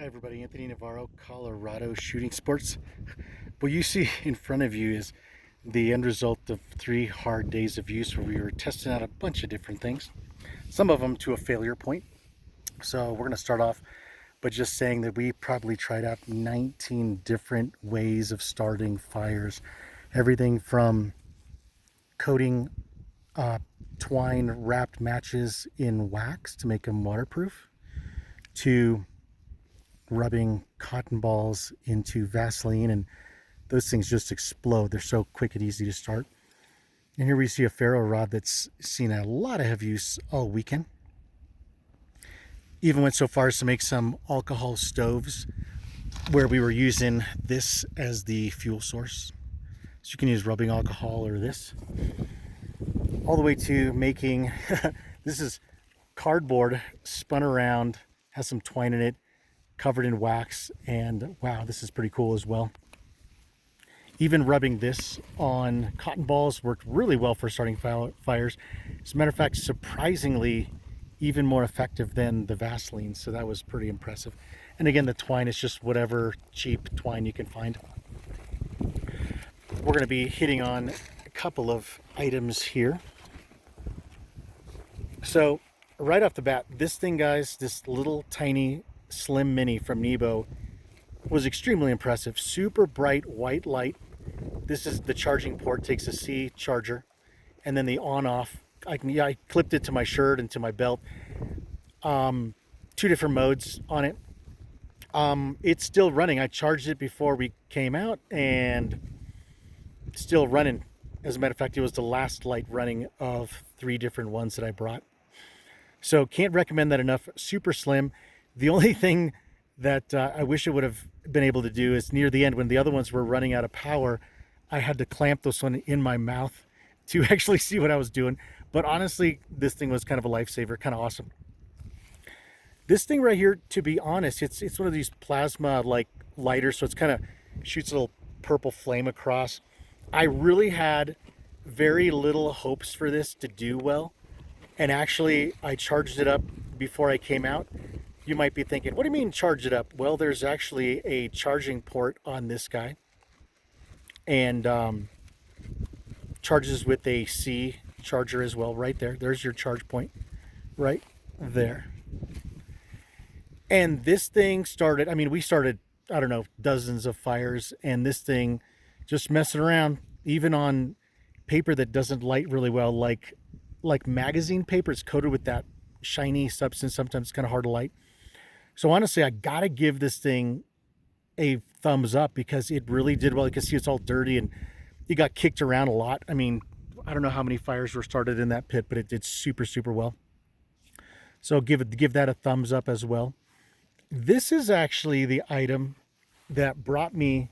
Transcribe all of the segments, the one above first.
Hi everybody, Anthony Navarro, Colorado Shooting Sports. What you see in front of you is the end result of 3 hard days of use where we were testing out a bunch of different things, some of them to a failure point. So we're going to start off by just saying that we probably tried out 19 different ways of starting fires. Everything from coating twine wrapped matches in wax to make them waterproof, to rubbing cotton balls into Vaseline, and those things just explode. They're so quick and easy to start. And here we see a ferro rod that's seen a lot of heavy use all weekend. Even went so far as to make some alcohol stoves where we were using this as the fuel source. So you can use rubbing alcohol or this. All the way to making, this is cardboard spun around, has some twine in it, covered in wax, and wow, this is pretty cool as well. Even rubbing this on cotton balls worked really well for starting fires. As a matter of fact, surprisingly even more effective than the Vaseline, so that was pretty impressive. And again, the twine is just whatever cheap twine you can find. We're going to be hitting on a couple of items here. So right off the bat, this thing, guys, this little tiny slim mini from Nebo was extremely impressive. Super bright white light. This is the charging port, takes a C charger, and then the on off. I clipped it to my shirt and to my belt. 2 different modes on it. It's still running. I charged it before we came out and it's still running. As a matter of fact, it was the last light running of 3 different ones that I brought. So can't recommend that enough. Super slim. The only thing that I wish it would have been able to do is near the end, when the other ones were running out of power, I had to clamp this one in my mouth to actually see what I was doing. But honestly, this thing was kind of a lifesaver, kind of awesome. This thing right here, to be honest, it's one of these plasma like lighters, so it's kind of shoots a little purple flame across. I really had very little hopes for this to do well, and actually I charged it up before I came out. You might be thinking, what do you mean charge it up? Well, there's actually a charging port on this guy, and charges with a C charger as well right there. There's your charge point right there. And this thing started, I mean, we started, I don't know, dozens of fires, and this thing just messing around, even on paper that doesn't light really well, like magazine paper. It's coated with that shiny substance. Sometimes it's kind of hard to light. So honestly, I gotta give this thing a thumbs up because it really did well. You can see it's all dirty and it got kicked around a lot. I mean, I don't know how many fires were started in that pit, but it did super, super well. So give that a thumbs up as well. This is actually the item that brought me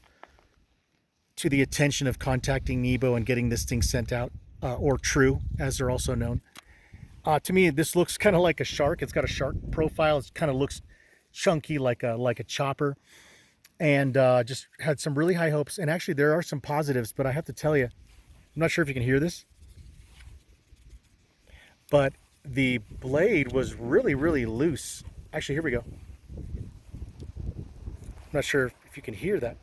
to the attention of contacting Nebo and getting this thing sent out, or True, as they're also known. To me, this looks kind of like a shark. It's got a shark profile. It kind of looks chunky like a chopper, and just had some really high hopes. And actually there are some positives, but I have to tell you, I'm not sure if you can hear this, but the blade was really, really loose. Actually, here we go. I'm not sure if you can hear that,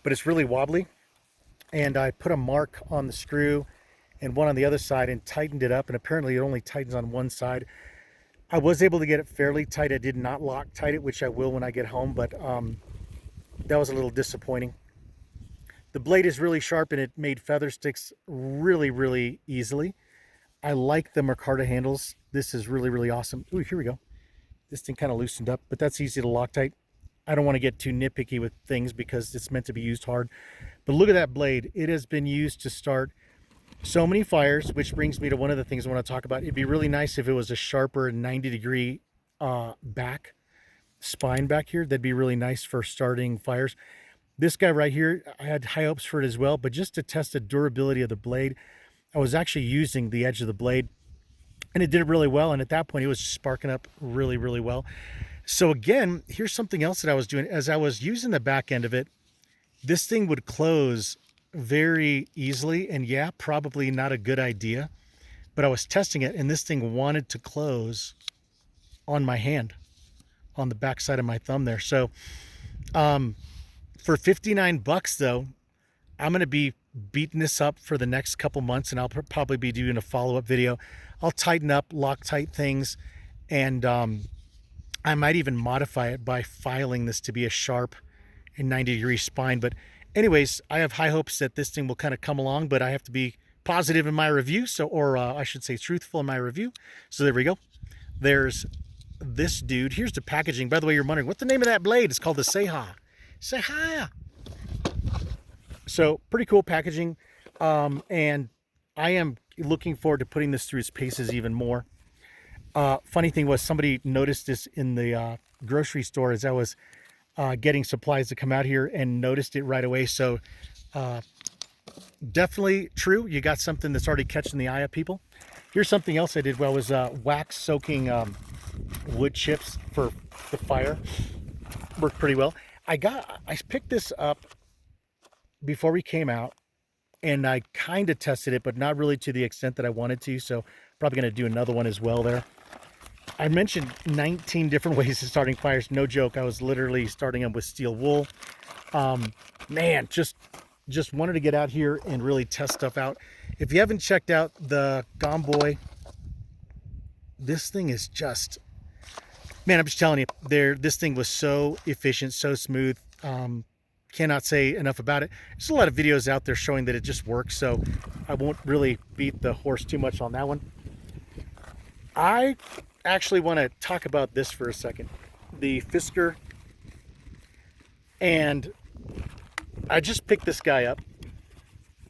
but it's really wobbly. And I put a mark on the screw and one on the other side and tightened it up, and apparently it only tightens on one side. I was able to get it fairly tight. I did not Loctite it, which I will when I get home, but that was a little disappointing. The blade is really sharp and it made feather sticks really, really easily. I like the micarta handles. This is really, really awesome. Ooh, here we go. This thing kind of loosened up, but that's easy to Loctite. I don't want to get too nitpicky with things because it's meant to be used hard. But look at that blade. It has been used to start so many fires, which brings me to one of the things I want to talk about. It'd be really nice if it was a sharper 90-degree back spine back here. That'd be really nice for starting fires. This guy right here, I had high hopes for it as well, but just to test the durability of the blade, I was actually using the edge of the blade and it did really well. And at that point, it was sparking up really, really well. So again, here's something else that I was doing. As I was using the back end of it, this thing would close very easily, and yeah, probably not a good idea, but I was testing it and this thing wanted to close on my hand. on the back side of my thumb there. So for 59 bucks though, I'm going to be beating this up for the next couple months, and I'll probably be doing a follow-up video. I'll tighten up Loctite things, and I might even modify it by filing this to be a sharp and 90-degree spine. But anyways, I have high hopes that this thing will kind of come along, but I have to be positive in my review, or I should say truthful in my review. So there we go. There's this dude. Here's the packaging. By the way, you're wondering what's the name of that blade? It's called the Ceja. Ceja. So pretty cool packaging, and I am looking forward to putting this through its paces even more. Funny thing was, somebody noticed this in the grocery store as I was getting supplies to come out here, and noticed it right away. So definitely true. You got something that's already catching the eye of people. Here's something else I did well, was wax soaking wood chips for the fire. Worked pretty well. I picked this up before we came out, and I kind of tested it, but not really to the extent that I wanted to. So probably going to do another one as well there. I mentioned 19 different ways of starting fires. No joke. I was literally starting them with steel wool. Man, just wanted to get out here and really test stuff out. If you haven't checked out the Gomboy, this thing is just, man, I'm just telling you, this thing was so efficient, so smooth. Cannot say enough about it. There's a lot of videos out there showing that it just works, so I won't really beat the horse too much on that one. I actually want to talk about this for a second, the Fiskar, and I just picked this guy up.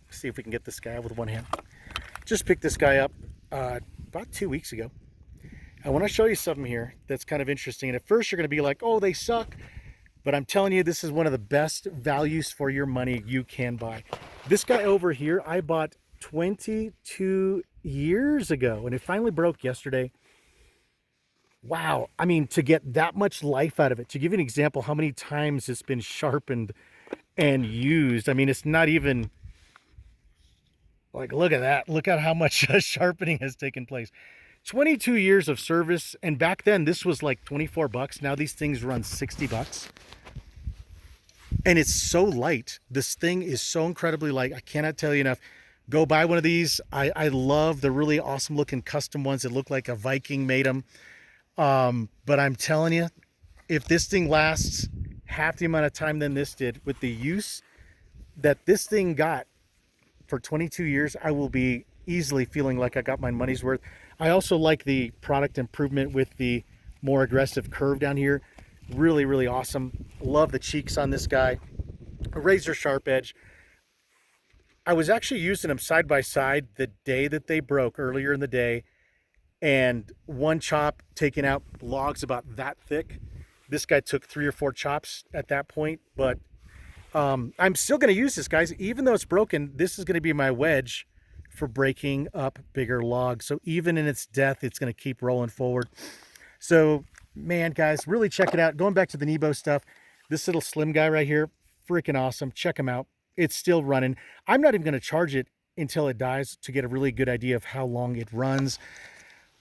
Let's see if we can get this guy out with one hand. Just picked this guy up about 2 weeks ago. I want to show you something here that's kind of interesting, and at first you're going to be like, oh, they suck. But I'm telling you, this is one of the best values for your money you can buy. This guy over here, I bought 22 years ago, and it finally broke yesterday. Wow. I mean, to get that much life out of it, to give you an example how many times it's been sharpened and used. I mean, it's not even like, look at that. Look at how much sharpening has taken place. 22 years of service, and back then this was like 24 bucks. Now these things run 60 bucks. And it's so light. This thing is so incredibly light. I cannot tell you enough. Go buy one of these. I love the really awesome looking custom ones that look like a Viking made them. But I'm telling you, if this thing lasts half the amount of time than this did, with the use that this thing got for 22 years, I will be easily feeling like I got my money's worth. I also like the product improvement with the more aggressive curve down here. Really, really awesome. Love the cheeks on this guy. A razor sharp edge. I was actually using them side by side the day that they broke, earlier in the day, and one chop taking out logs about that thick. This guy took 3 or 4 chops at that point, but I'm still going to use this, guys. Even though it's broken, this is going to be my wedge for breaking up bigger logs. So even in its death, it's going to keep rolling forward. So, man, guys, really check it out. Going back to the Nebo stuff, this little slim guy right here, freaking awesome. Check him out. It's still running. I'm not even going to charge it until it dies to get a really good idea of how long it runs.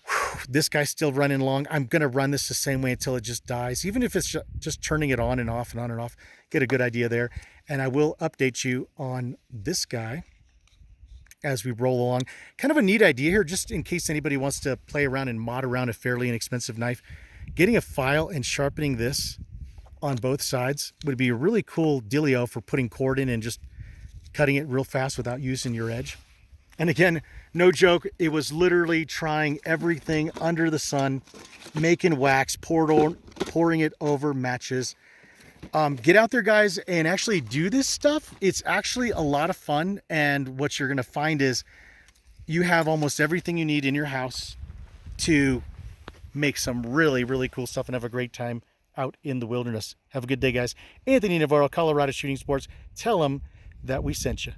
Whew, this guy's still running long. I'm going to run this the same way until it just dies, even if it's just turning it on and off and on and off. Get a good idea there. And I will update you on this guy as we roll along. Kind of a neat idea here, just in case anybody wants to play around and mod around a fairly inexpensive knife. Getting a file and sharpening this on both sides would be a really cool dealio for putting cord in and just cutting it real fast without using your edge. And again, no joke, it was literally trying everything under the sun, making wax, pouring it over matches. Get out there, guys, and actually do this stuff. It's actually a lot of fun, and what you're going to find is you have almost everything you need in your house to make some really, really cool stuff and have a great time out in the wilderness. Have a good day, guys. Anthony Navarro, Colorado Shooting Sports. Tell them that we sent you.